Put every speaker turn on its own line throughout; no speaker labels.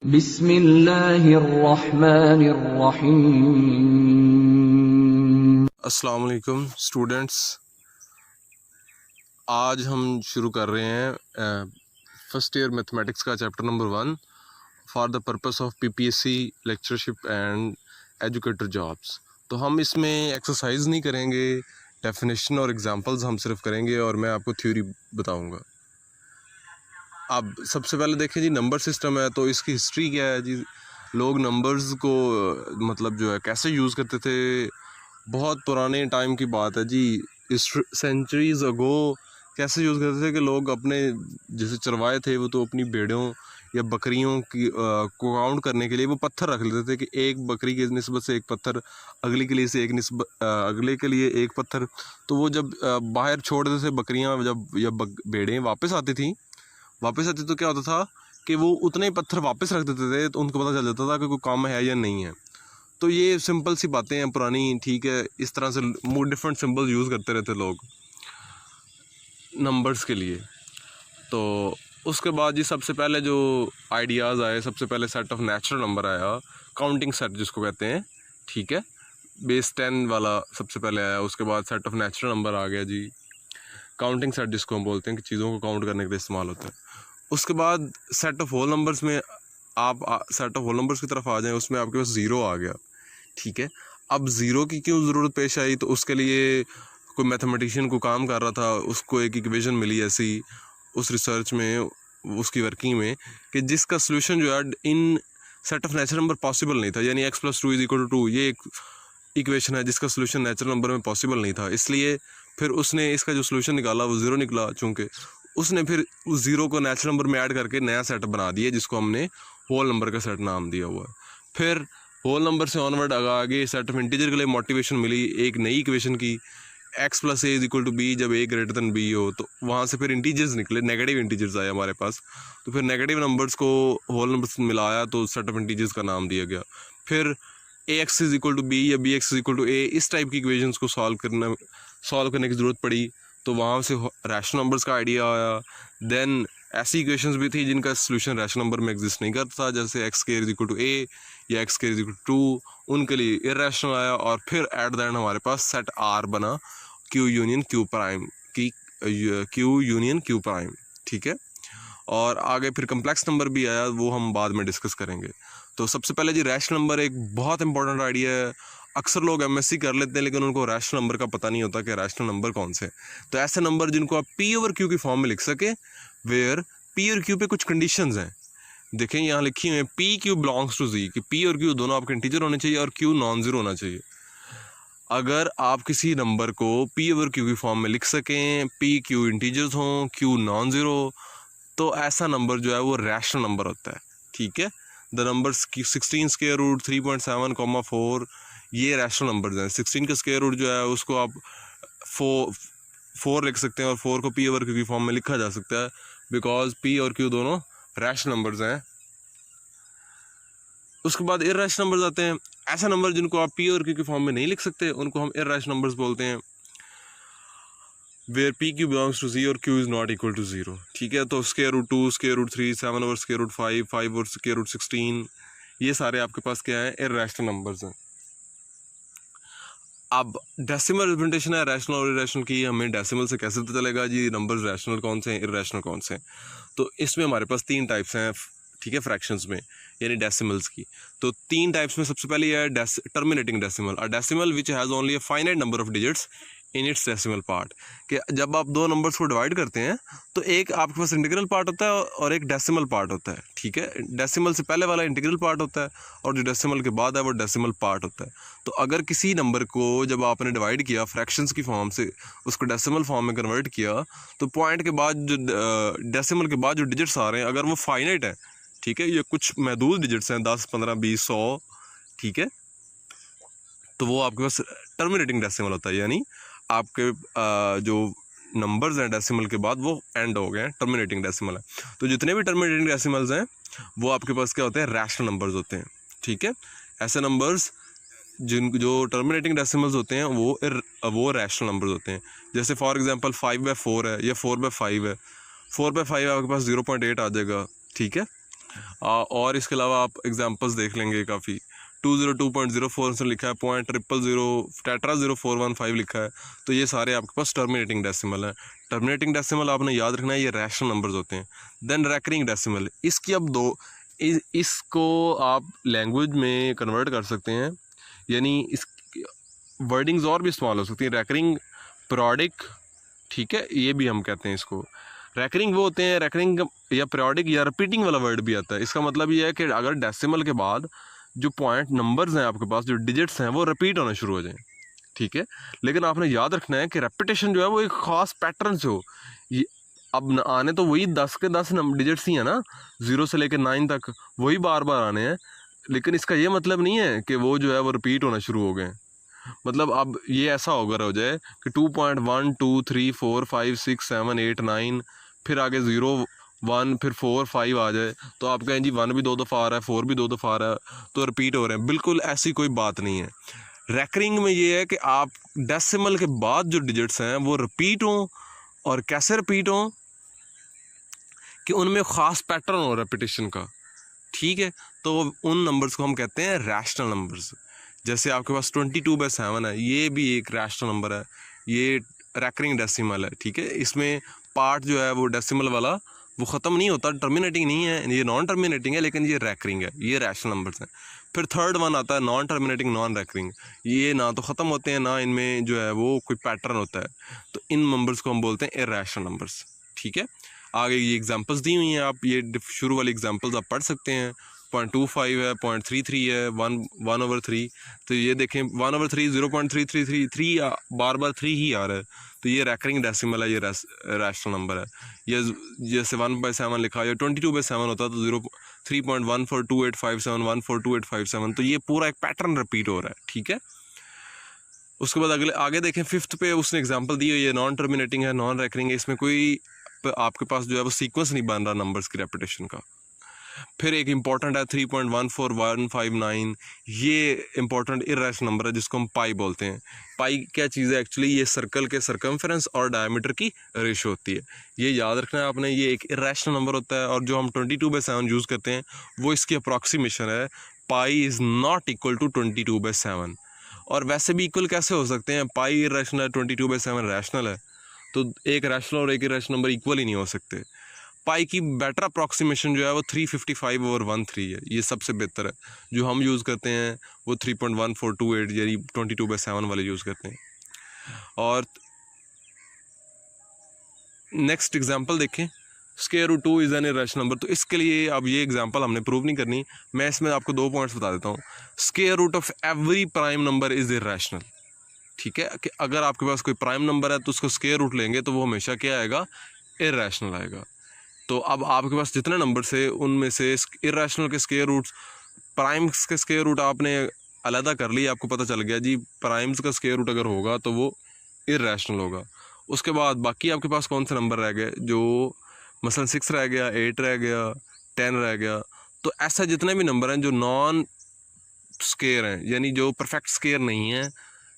बिस्मिल्लाहिर्रहमानिर्रहीम।
अस्सलाम वालेकुम स्टूडेंट्स। आज हम शुरू कर रहे हैं फर्स्ट ईयर मैथमेटिक्स का chapter number 1 for the purpose of PPSC lectureship and educator jobs. तो हम इसमें एक्सरसाइज नहीं करेंगे, डेफिनेशन और एग्जांपल्स हम सिर्फ करेंगे और मैं आपको थ्योरी बताऊंगा। अब सबसे पहले देखें जी, नंबर सिस्टम है तो इसकी हिस्ट्री क्या है जी। लोग नंबर्स को मतलब जो है कैसे यूज़ करते थे, बहुत पुराने टाइम की बात है जी। इस सेंचुरीज अगो कैसे यूज़ करते थे कि लोग अपने जैसे चरवाए थे वो तो अपनी भेड़ों या बकरियों की को काउंट करने के लिए वो पत्थर रख लेते थे कि एक बकरी की निस्बत से एक पत्थर, अगले के लिए से एक निस्बत अगले के लिए एक पत्थर। तो वो जब बाहर छोड़ देते थे बकरियां, जब भेड़ें वापस आती तो क्या होता था कि वो उतने ही पत्थर वापस रख देते थे, तो उनको पता चल जाता था कि कोई काम है या नहीं है। तो ये सिंपल सी बातें हैं पुरानी, ठीक है। इस तरह से डिफरेंट सिंबल यूज़ करते रहते लोग नंबर्स के लिए। तो उसके बाद जी सबसे पहले जो आइडियाज़ आए, सबसे पहले सेट ऑफ नेचुरल नंबर आया, काउंटिंग सेट जिसको कहते हैं, ठीक है। बेस 10 वाला सबसे पहले आया, उसके बाद सेट ऑफ नेचुरल नंबर आ गया जी। काउंटिंग सेट जिसको हम बोलते हैं कि चीज़ों को काउंट करने के लिए इस्तेमाल होता है। उसके बाद सेट ऑफ होल नंबर्स में आप सेट ऑफ होल नंबर्स की तरफ आ जाएं, उसमें आपके पास ज़ीरो आ गया, ठीक है। अब ज़ीरो की क्यों ज़रूरत पेश आई, तो उसके लिए कोई मैथमेटिशियन को काम कर रहा था, उसको एक इक्वेशन मिली ऐसी उस रिसर्च में, उसकी वर्किंग में, कि जिसका सोल्यूशन जो है इन set of natural number possible नहीं था। यानी x + 2 = 2 ये एक इक्वेशन है जिसका सोल्यूशन नेचुरल नंबर में पॉसिबल नहीं था। इसलिए फिर उसने इसका जो सोल्यूशन निकाला वो ज़ीरो निकला, चूँकि उसने फिर उस ज़ीरो को नेचुरल नंबर में ऐड करके नया सेट बना दिया जिसको हमने होल नंबर का सेट नाम दिया हुआ है। फिर होल नंबर से ऑनवर्ड आगे सेट ऑफ इंटीजर के लिए मोटिवेशन मिली एक नई इक्वेशन की, x + a = b, जब a > b हो। तो वहाँ से फिर इंटीजर्स निकले, नेगेटिव इंटीजर्स आए हमारे पास। तो फिर नेगेटिव नंबर्स को होल नंबर्स में मिलाया तो सेट ऑफ इंटीजर्स का नाम दिया गया। फिर ax = b या bx = a, इस टाइप की इक्वेशंस को सॉल्व करने की ज़रूरत पड़ी, तो वहाँ से रैशनल नंबर्स का आइडिया आया। देन ऐसी इक्वेशंस भी थी जिनका सोल्यूशन रैशनल नंबर में एग्जिस्ट नहीं करता था, जैसे x² = a या x² = 2, उनके लिए इरैशनल आया। और फिर एट द एंड हमारे पास सेट R बना, Q यूनियन Q प्राइम की, Q यूनियन Q प्राइम, ठीक है। और आगे फिर कम्प्लेक्स नंबर भी आया, वो हम बाद में डिस्कस करेंगे। तो सबसे पहले जी रैशनल नंबर एक बहुत इंपॉर्टेंट आइडिया है। अक्सर लोग एमएससी कर लेते हैं लेकिन उनको रैशनल नंबर का पता नहीं होता कि रैशनल नंबर कौन से। तो ऐसे नंबर जिनको आप P/Q की फॉर्म में लिख सके, वेयर P और Q पे कुछ कंडीशंस हैं। देखें यहाँ लिखी हुई है, PQ बिलोंग्स टू Z, कि P और Q दोनों आपके इंटीजर होने चाहिए और Q नॉन ज़ीरो होना चाहिए। अगर आप किसी नंबर को P/Q की फॉर्म में लिख सकें, PQ इंटीजर्स हों, Q नॉन ज़ीरो, तो ऐसा नंबर जो है वो रैशनल नंबर होता है, ठीक है। द नंबर्स 16 स्क्वायर रूट 3.7, 4 ये रैशनल नंबर्स हैं। 16 का स्क्वायर रूट जो है उसको आप 4 लिख सकते हैं और 4 को P/Q की फॉर्म में लिखा जा सकता है, बिकॉज P और Q दोनों रैशनल नंबर्स हैं। उसके बाद इरैशनल नंबर्स आते हैं। ऐसा नंबर जिनको आप P और Q की फॉर्म में नहीं लिख सकते उनको हम इरैशनल नंबर्स बोलते हैं, where PQ belongs to Z और Q is not equal to 0, ठीक है। तो √2, √3, 7/√5, 5/16, ये सारे आपके पास क्या है, इरैशनल नंबर्स हैं। अब डेसिमल रिप्रेजेंटेशन है रैशनल और इरैशनल की, हमें डेसिमल से कैसे पता चलेगा जी नंबर्स रैशनल कौन से हैं, इरैशनल कौन से हैं। तो इसमें हमारे पास 3 टाइप्स हैं, ठीक है, फ्रैक्शंस में यानी डेसिमल्स की। तो 3 टाइप्स में सबसे पहले है terminating decimal, a decimal which has only a finite number of digits in its decimal part. कि जब आप 2 नंबर्स को डिवाइड करते हैं तो एक आपके पास इंटीग्रल पार्ट होता है और एक डेसिमल पार्ट होता है, ठीक है। डेसिमल से पहले वाला इंटीग्रल पार्ट होता है और जो डेसिमल के बाद है वो डेसिमल पार्ट होता है। तो अगर किसी नंबर को जब आपने डिवाइड किया फ्रैक्शंस की फॉर्म से, उसको डेसिमल फॉर्म में कन्वर्ट किया, तो पॉइंट के बाद जो डेसिमल के बाद जो डिजिट्स आ रहे हैं अगर वो फाइनाइट है, ठीक है, ये कुछ महदूद डिजिट्स हैं, 10, 15, 20, 100, ठीक है, तो वो आपके पास टर्मिनेटिंग डेसिमल होता है। यानी आपके जो नंबर्स हैं डेसिमल के बाद वो एंड हो गए हैं, टर्मिनेटिंग डेसिमल है। तो जितने भी टर्मिनेटिंग डेसिमल्स हैं वो आपके पास क्या होते हैं, रैशनल नंबर्स होते हैं, ठीक है। ऐसे नंबर्स जो टर्मिनेटिंग डेसिमल्स होते हैं वो रैशनल नंबर्स होते हैं। जैसे फॉर एग्जांपल 5/4 है या 4/5 है, 4/5 आपके पास 0.8 आ जाएगा, ठीक है। और इसके अलावा आप एग्जांपल्स देख लेंगे काफ़ी। 202.04 से लिखा है, .000 टेट्रा 0415 लिखा है, तो ये सारे आपके पास टर्मिनेटिंग डेसिमल है। टर्मिनेटिंग डेसिमल आपने याद रखना है, ये रैशनल नंबर्स होते हैं। देन रैकरिंग डेसिमल, इसकी अब इसको आप लैंग्वेज में कन्वर्ट कर सकते हैं, यानी इस वर्डिंग्स और भी इस्तेमाल हो सकती है। रैकरिंग, पीरियोडिक, ठीक है, ये भी हम कहते हैं इसको। रैकरिंग वो होते हैं, रैकरिंग या पीरियोडिक या रिपीटिंग वाला वर्ड भी आता है। इसका मतलब ये है कि अगर डेसिमल के बाद जो पॉइंट नंबर्स हैं आपके पास, जो डिजिट्स हैं, वो रिपीट होना शुरू हो जाएं, ठीक है। लेकिन आपने याद रखना है कि रेपिटेशन जो है वो एक ख़ास पैटर्न से हो। ये अब आने तो वही 10 के 10 डिजिट्स ही हैं ना, 0 से लेकर 9 तक वही बार बार आने हैं, लेकिन इसका ये मतलब नहीं है कि वो जो है वो रिपीट होना शुरू हो गए। मतलब अब ये ऐसा होकर हो जाए कि 2.1 2 3 4 5 6 7 8 9, फिर आगे 0 1 फिर 4 5 आ जाए, तो आप कहें जी 1 भी 2 दफ़ा आ रहा है, 4 भी 2 दफ़ा आ रहा है, तो रिपीट हो रहे हैं। बिल्कुल ऐसी कोई बात नहीं है। रैकरिंग में ये है कि आप डेसिमल के बाद जो डिजिट्स हैं वो रिपीट हों, और कैसे रिपीट हों कि उनमें ख़ास पैटर्न हो रेपिटेशन का, ठीक है। तो उन नंबर्स को हम कहते हैं रैशनल नंबर्स। जैसे आपके पास 22/7 है, ये भी एक रैशनल नंबर है, ये रैकरिंग डेसिमल है, ठीक है। इसमें पार्ट जो है वो डेसिमल वाला वो ख़त्म नहीं होता, टर्मिनेटिंग नहीं है, ये नॉन टर्मिनेटिंग है, लेकिन ये रैकरिंग है, ये रैशनल नंबर्स हैं। फिर थर्ड वन आता है नॉन टर्मिनेटिंग नॉन रैकरिंग, ये ना तो ख़त्म होते हैं, ना इनमें जो है वो कोई पैटर्न होता है, तो इन नंबर्स को हम बोलते हैं इरैशनल नंबर्स, ठीक है। आगे ये एग्जांपल्स दी हुई हैं, आप ये शुरू वाली एग्जांपल्स आप पढ़ सकते हैं। 0.25 है, 0.33 है, 1/3, तो ये देखें 1/3 0.3333 बार बार 3 ही आ रहा है, तो ये रैकरिंग डेसिमल है, ये रैशनल नंबर है। ये जैसे 1/7 लिखा है, 22/7 होता है तो 3.142857 1422857, तो ये पूरा एक पैटर्न रिपीट हो रहा है, ठीक है। उसके बाद आगे देखें, 5th पे उसने एग्जांपल दी हुई है, नॉन टर्मिनेटिंग है, नॉन रैकरिंग है, इसमें कोई आपके पास जो है वो सीक्वेंस नहीं बन रहा नंबर्स की रेपिटेशन का। फिर एक इंपॉर्टेंट है 3.14159, ये इंपॉर्टेंट इरैशनल नंबर है जिसको हम पाई बोलते हैं। पाई क्या चीज़ है एक्चुअली, ये सर्कल के सर्कमफेरेंस और डायमीटर की रेशो होती है, ये याद रखना है आपने। ये एक इरैशनल नंबर होता है, और जो हम 22/7 यूज़ करते हैं वो इसकी अप्रॉक्सीमेशन है। पाई इज़ नॉट इक्वल टू 22/7, और वैसे भी इक्वल कैसे हो सकते हैं, पाई इरैशनल है, 22/7 रैशनल है, तो एक रैशनल और एक इरैशनल नंबर इक्वल ही नहीं हो सकते। पाई की बेटर अप्रॉक्सीमेशन जो है वो 355/13 है, ये सबसे बेहतर है। जो हम यूज़ करते हैं वो 3.1428 यानी 22/7 वाले यूज़ करते हैं। और नेक्स्ट एग्जांपल देखें, √2 इज़ एन इरैशनल नंबर। तो इसके लिए अब ये एग्जांपल हमने प्रूव नहीं करनी, मैं इसमें आपको 2 पॉइंट्स बता देता हूँ। √Of every prime number is irrational, ठीक है, कि अगर आपके पास कोई प्राइम नंबर है तो उसको √ लेंगे तो वो हमेशा क्या आएगा, इरैशनल आएगा। तो अब आपके पास जितने नंबर से उनमें से इरैशनल के स्क्वायर रूट्स, प्राइम्स के स्क्वायर रूट आपने अलहदा कर लिया, आपको पता चल गया जी प्राइम्स का स्क्वायर रूट अगर होगा तो वो इरैशनल होगा। उसके बाद बाकी आपके पास कौन से नंबर रह गए, जो मसलन 6 रह गया, 8 रह गया, 10 रह गया। तो ऐसा जितने भी नंबर हैं जो नॉन स्क्वायर हैं, यानी जो परफेक्ट स्क्वायर नहीं है,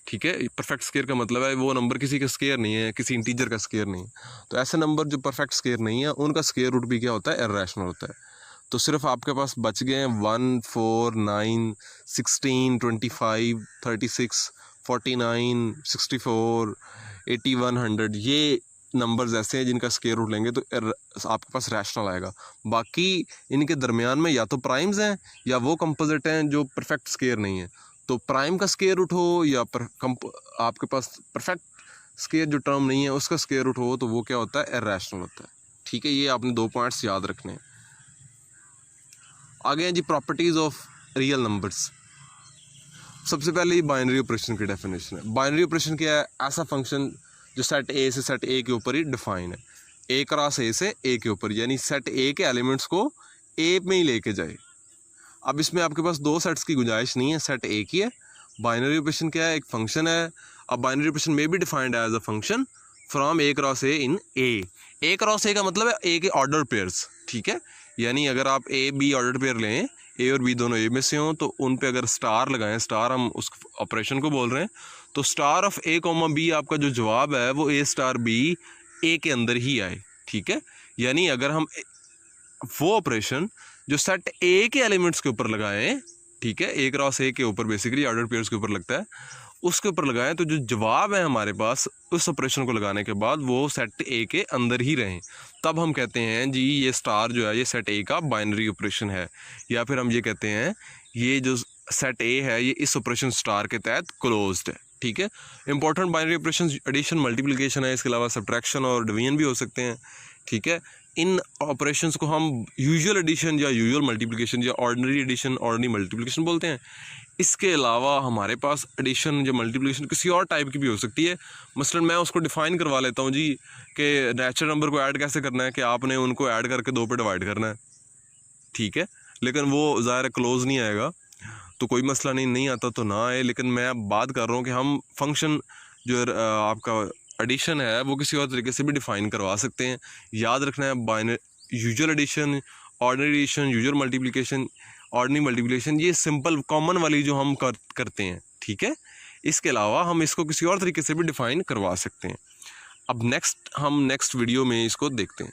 ठीक है। परफेक्ट स्क्वायर का मतलब है वो नंबर किसी का स्क्वायर नहीं है, किसी इंटीजर का स्क्वायर नहीं है। तो ऐसे नंबर जो परफेक्ट स्क्वायर नहीं है उनका स्क्वायर रूट भी क्या होता है, इरैशनल होता है। तो सिर्फ आपके पास बच गए हैं 1 4 9 16 25 36 49 64 81 100, ये नंबर्स ऐसे हैं जिनका स्क्वायर रूट लेंगे तो आपके पास रैशनल आएगा। बाकी इनके दरमियान में या तो प्राइम्स हैं या वो कंपोजिट हैं जो परफेक्ट स्क्वायर नहीं है। तो प्राइम का स्क्वायर रूट हो या आपके पास परफेक्ट स्क्वायर जो टर्म नहीं है उसका स्क्वायर रूट हो, तो वो क्या होता है, इरैशनल होता है, ठीक है। ये आपने 2 पॉइंट्स याद रखने हैं। आगे हैं जी प्रॉपर्टीज़ ऑफ रियल नंबर्स। सबसे पहले ये बाइनरी ऑपरेशन की डेफिनेशन है। बाइनरी ऑपरेशन क्या है, ऐसा फंक्शन जो सेट ए से सेट ए के ऊपर ही डिफाइन है, ए क्रॉस ए से ए के ऊपर, यानी सेट ए के एलिमेंट्स को ए में ही लेके जाए। अब इसमें आपके पास 2 सेट्स की गुंजाइश नहीं है, सेट एक ही है। बाइनरी ऑपरेशन क्या है, एक फंक्शन है। अब बाइनरी ऑपरेशन में भी defined as a function from A cross A in A cross A का मतलब है ए के ऑर्डर पेयर्स, ठीक है। यानी अगर आप ए बी ऑर्डर पेयर लें, ए और बी दोनों ए में से हों, तो उन पे अगर स्टार लगाएं, स्टार हम उस ऑपरेशन को बोल रहे हैं, तो star of a comma b आपका जो जवाब है वो ए स्टार बी ए के अंदर ही आए, ठीक है। यानी अगर हम वो ऑपरेशन जो सेट ए के एलिमेंट्स के ऊपर लगाएं, ठीक है, ए क्रॉस ए के ऊपर बेसिकली ऑर्डर्ड पेयर्स के ऊपर लगता है, उसके ऊपर लगाएं तो जो जवाब है हमारे पास उस ऑपरेशन को लगाने के बाद वो सेट ए के अंदर ही रहें, तब हम कहते हैं जी ये स्टार जो है ये सेट ए का बाइनरी ऑपरेशन है, या फिर हम ये कहते हैं ये जो सेट ए है ये इस ऑपरेशन स्टार के तहत क्लोज्ड है। ठीक है, important binary operation addition multiplication है, इसके अलावा सब्ट्रैक्शन और डिवीजन भी हो सकते हैं। ठीक है, इन ऑपरेशंस को हम यूजुअल एडिशन या यूजुअल मल्टीप्लिकेशन या ऑर्डिनरी एडिशन ऑर्डिनरी मल्टीप्लिकेशन बोलते हैं। इसके अलावा हमारे पास एडिशन या मल्टीप्लिकेशन किसी और टाइप की भी हो सकती है। मसलन मैं उसको डिफ़ाइन करवा लेता हूँ जी कि नेचुरल नंबर को ऐड कैसे करना है, कि आपने उनको ऐड करके 2 पे डिवाइड करना है। ठीक है, लेकिन वो ज़ाहिर क्लोज नहीं आएगा, तो कोई मसला नहीं आता तो ना आए, लेकिन मैं अब बात कर रहा हूँ कि हम फंक्शन जो आपका एडिशन है वो किसी और तरीके से भी डिफ़ाइन करवा सकते हैं। याद रखना है binary usual addition, ordinary addition, usual multiplication, ordinary multiplication, ये सिंपल कॉमन वाली जो हम करते हैं। ठीक है, इसके अलावा हम इसको किसी और तरीके से भी डिफ़ाइन करवा सकते हैं। अब हम नेक्स्ट वीडियो में इसको देखते हैं।